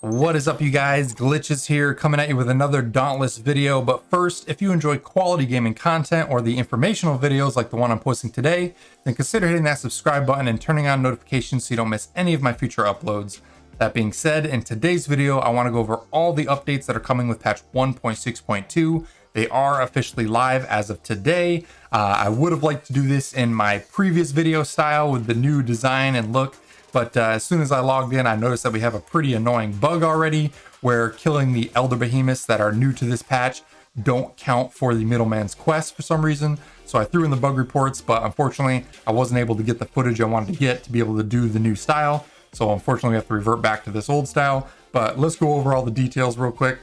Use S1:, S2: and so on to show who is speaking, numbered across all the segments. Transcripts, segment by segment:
S1: What is up, you guys? Glitchiz here, coming at you with another Dauntless video. But first, if you enjoy quality gaming content or the informational videos like the one I'm posting today, then consider hitting that subscribe button and turning on notifications so you don't miss any of my future uploads. That being said, in today's video, I want to go over all the updates that are coming with patch 1.6.2. They are officially live as of today. I would have liked to do this in my previous video style with the new design and look. But as soon as I logged in, I noticed that we have a pretty annoying bug already where killing the Elder Behemoths that are new to this patch don't count for the middleman's quest for some reason. So I threw in the bug reports, but unfortunately I wasn't able to get the footage I wanted to get to be able to do the new style. So unfortunately we have to revert back to this old style, but let's go over all the details real quick.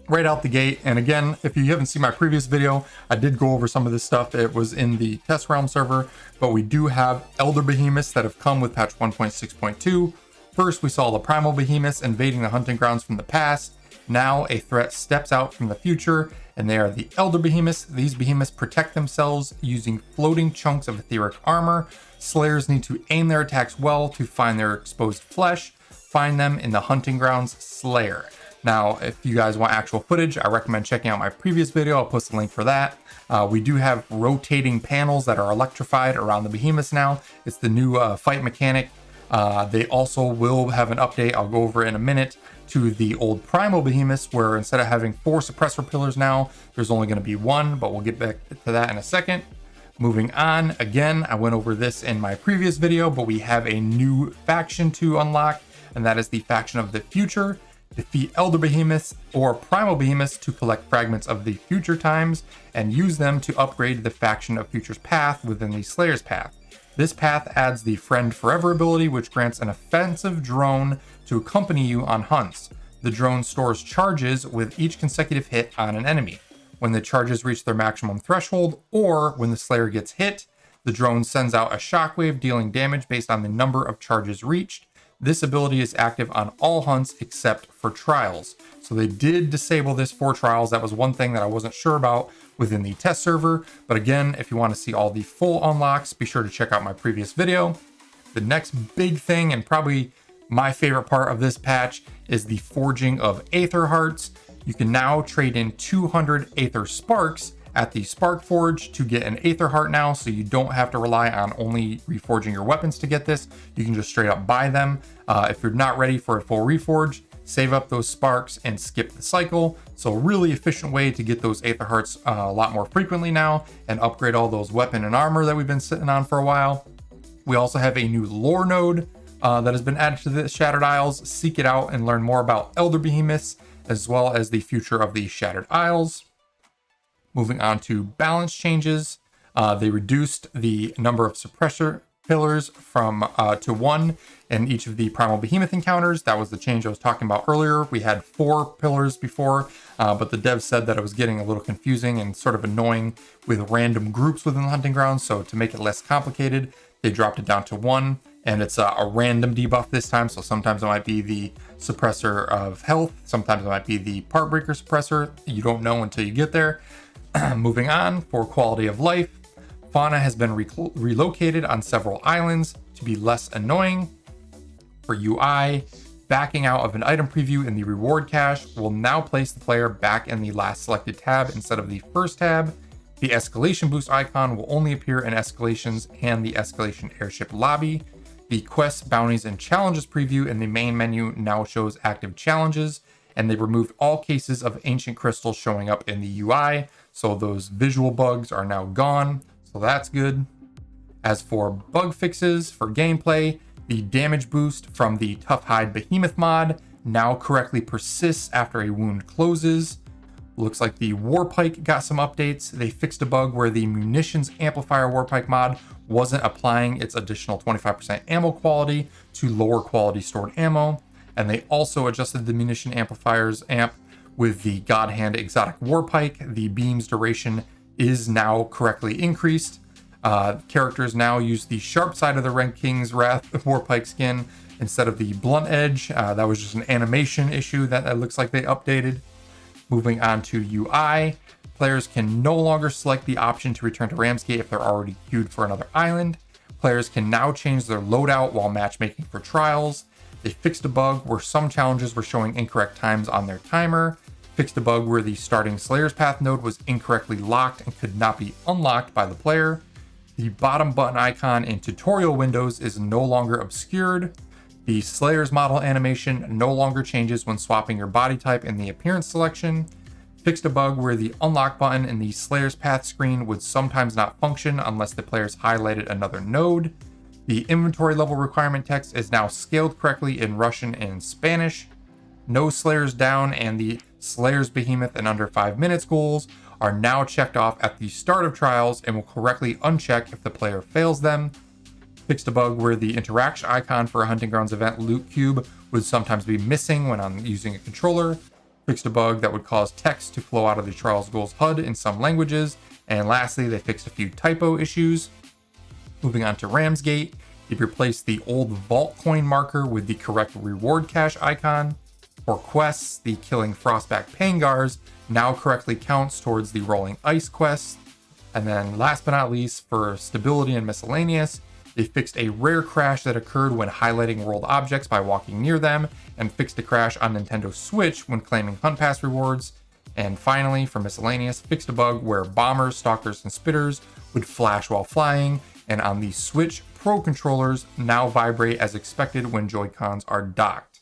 S1: Right out the gate. And again, if you haven't seen my previous video, I did go over some of this stuff. It was in the test realm server, but we do have Elder Behemoths that have come with patch 1.6.2. First, we saw the Primal Behemoths invading the hunting grounds from the past. Now a threat steps out from the future, and they are the Elder Behemoths. These behemoths protect themselves using floating chunks of etheric armor. Slayers need to aim their attacks well to find their exposed flesh. Find them in the hunting grounds Slayer. Now, if you guys want actual footage, I recommend checking out my previous video. I'll post a link for that. We do have rotating panels that are electrified around the behemoths now. It's the new fight mechanic. They also will have an update, I'll go over in a minute, to the old Primal Behemoths, where instead of having 4 suppressor pillars now, there's only going to be 1, but we'll get back to that in a second. Moving on, again, I went over this in my previous video, but we have a new faction to unlock, and that is the Faction of the Future. Defeat Elder Behemoths or Primal Behemoths to collect fragments of the future times and use them to upgrade the Faction of Future's path within the Slayer's path. This path adds the Friend Forever ability, which grants an offensive drone to accompany you on hunts. The drone stores charges with each consecutive hit on an enemy. When the charges reach their maximum threshold or when the Slayer gets hit, the drone sends out a shockwave dealing damage based on the number of charges reached. This ability is active on all hunts except for trials. So they did disable this for trials. That was one thing that I wasn't sure about within the test server. But again, if you want to see all the full unlocks, be sure to check out my previous video. The next big thing, and probably my favorite part of this patch, is the forging of AETHERHEARTS. You can now trade in 200 aethersparks at the Spark Forge to get an Aether Heart now, so you don't have to rely on only reforging your weapons to get this. You can just straight up buy them. If you're not ready for a full reforge, save up those sparks and skip the cycle. So a really efficient way to get those Aether Hearts a lot more frequently now and upgrade all those weapon and armor that we've been sitting on for a while. We also have a new lore node that has been added to the Shattered Isles. Seek it out and learn more about Elder Behemoths as well as the future of the Shattered Isles. Moving on to balance changes, they reduced the number of suppressor pillars from to 1 in each of the Primal Behemoth encounters. That was the change I was talking about earlier. We had 4 pillars before, but the dev said that it was getting a little confusing and sort of annoying with random groups within the hunting grounds. So to make it less complicated, they dropped it down to 1, and it's a random debuff this time. So sometimes it might be the suppressor of health, sometimes it might be the part breaker suppressor. You don't know until you get there. Moving on, for quality of life, fauna has been relocated on several islands to be less annoying. For UI, backing out of an item preview in the reward cache will now place the player back in the last selected tab instead of the first tab. The escalation boost icon will only appear in escalations and the escalation airship lobby. The quests, bounties, and challenges preview in the main menu now shows active challenges, and they removed all cases of ancient crystals showing up in the UI. So those visual bugs are now gone, so that's good. As for bug fixes for gameplay, the damage boost from the Tough Hide Behemoth mod now correctly persists after a wound closes. Looks like the Warpike got some updates. They fixed a bug where the Munitions Amplifier Warpike mod wasn't applying its additional 25% ammo quality to lower quality stored ammo. And they also adjusted the Munition Amplifiers amp with the God Hand Exotic Warpike. The beam's duration is now correctly increased. Characters now use the sharp side of the Red King's Wrath Warpike skin instead of the blunt edge. That was just an animation issue that it looks like they updated. Moving on to UI, players can no longer select the option to return to Ramsgate if they're already queued for another island. Players can now change their loadout while matchmaking for trials. They fixed a bug where some challenges were showing incorrect times on their timer, fixed a bug where the starting Slayer's Path node was incorrectly locked and could not be unlocked by the player. The bottom button icon in tutorial windows is no longer obscured. The Slayer's model animation no longer changes when swapping your body type in the appearance selection. Fixed a bug where the unlock button in the Slayer's Path screen would sometimes not function unless the players highlighted another node. The inventory level requirement text is now scaled correctly in Russian and Spanish. No Slayers down and the Slayer's Behemoth in under 5 minutes goals are now checked off at the start of trials and will correctly uncheck if the player fails them. Fixed a bug where the interaction icon for a Hunting Grounds event loot cube would sometimes be missing when I'm using a controller. Fixed a bug that would cause text to flow out of the Trials Goals HUD in some languages. And lastly, they fixed a few typo issues. Moving on to Ramsgate, they've replaced the old vault coin marker with the correct reward cache icon. For quests, the killing Frostback Pangars now correctly counts towards the rolling ice quest. And then last but not least, for stability and miscellaneous, they fixed a rare crash that occurred when highlighting world objects by walking near them, and fixed a crash on Nintendo Switch when claiming Hunt Pass rewards. And finally, for miscellaneous, fixed a bug where bombers, stalkers, and spitters would flash while flying, and on the Switch Pro controllers now vibrate as expected when Joy-Cons are docked.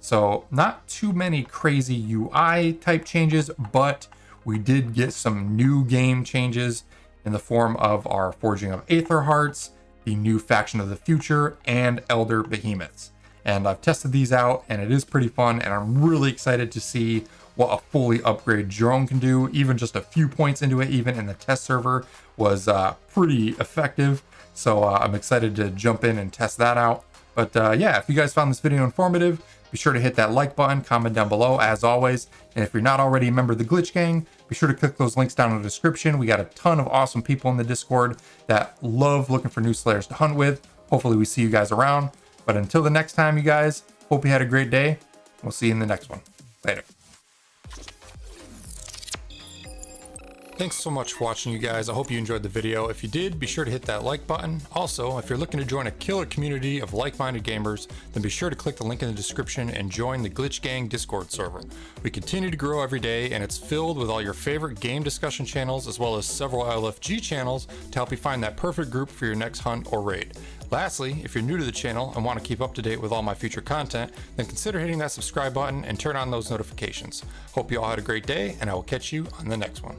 S1: So not too many crazy UI type changes, but we did get some new game changes in the form of our Forging of AETHERHEARTS, the new Faction of the Future, and Elder Behemoths. And I've tested these out and it is pretty fun, and I'm really excited to see what a fully upgraded drone can do. Even just a few points into it, even in the test server, was pretty effective. So I'm excited to jump in and test that out. But yeah, if you guys found this video informative, be sure to hit that like button, comment down below as always. And if you're not already a member of the Glitch Gang, be sure to click those links down in the description. We got a ton of awesome people in the Discord that love looking for new Slayers to hunt with. Hopefully we see you guys around. But until the next time, you guys, hope you had a great day. We'll see you in the next one. Later. Thanks so much for watching, you guys. I hope you enjoyed the video. If you did, be sure to hit that like button. Also, if you're looking to join a killer community of like-minded gamers, then be sure to click the link in the description and join the Glitch Gang Discord server. We continue to grow every day, and it's filled with all your favorite game discussion channels, as well as several LFG channels to help you find that perfect group for your next hunt or raid. Lastly, if you're new to the channel and want to keep up to date with all my future content, then consider hitting that subscribe button and turn on those notifications. Hope you all had a great day, and I will catch you on the next one.